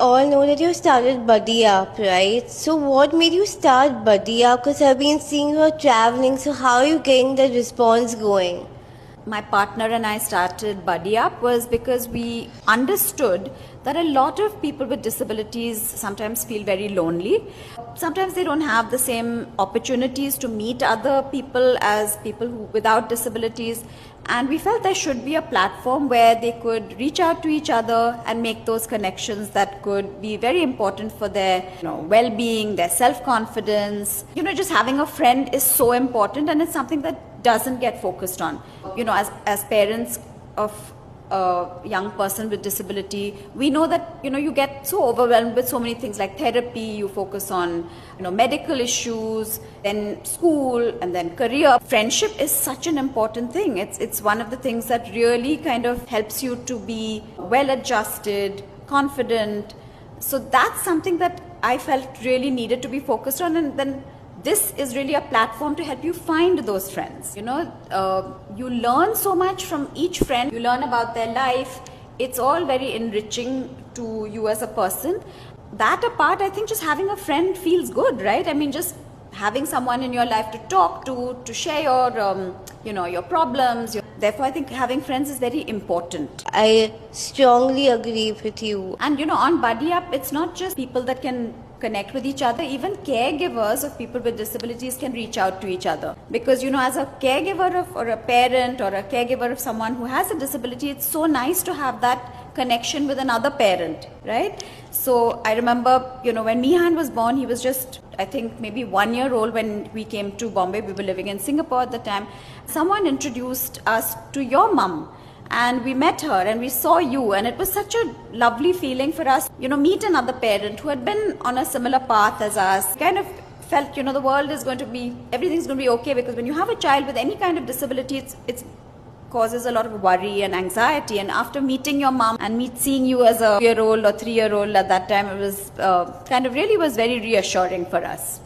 all know that you started Buddy Up, right? So what made you start Buddy Up? Because I've been seeing her traveling, so how are you getting the response going? My partner and I started Buddy Up was because we understood that a lot of people with disabilities sometimes feel very lonely. Sometimes they don't have the same opportunities to meet other people as people without disabilities. And we felt there should be a platform where they could reach out to each other and make those connections that could be very important for their well-being, their self-confidence. Just having a friend is so important, and it's something that doesn't get focused on. As parents of a young person with disability, we know that you get so overwhelmed with so many things like therapy. You focus on medical issues, then school, and then career. Friendship is such an important thing. It's one of the things that really kind of helps you to be well adjusted, confident. So that's something that I felt really needed to be focused on, and then this is really a platform to help you find those friends. You learn so much from each friend. You learn about their life. It's all very enriching to you as a person. That apart, I think just having a friend feels good, right? I mean, just having someone in your life to talk to share your problems. Therefore, I think having friends is very important. I strongly agree with you. And on Buddy Up, it's not just people that can connect with each other. Even caregivers of people with disabilities can reach out to each other, because as a caregiver or a parent or a caregiver of someone who has a disability, it's so nice to have that connection with another parent, right? So I remember when Mihan was born, he was just, I think, maybe 1 year old when we came to Bombay. We were living in Singapore at the time. Someone introduced us to your mum, and we met her and we saw you, and it was such a lovely feeling for us, meet another parent who had been on a similar path as us. Kind of felt, the world is going to be, everything's going to be okay, because when you have a child with any kind of disability, it's causes a lot of worry and anxiety. And after meeting your mom and seeing you as a 2-year-old or 3-year-old at that time, it was kind of really was very reassuring for us.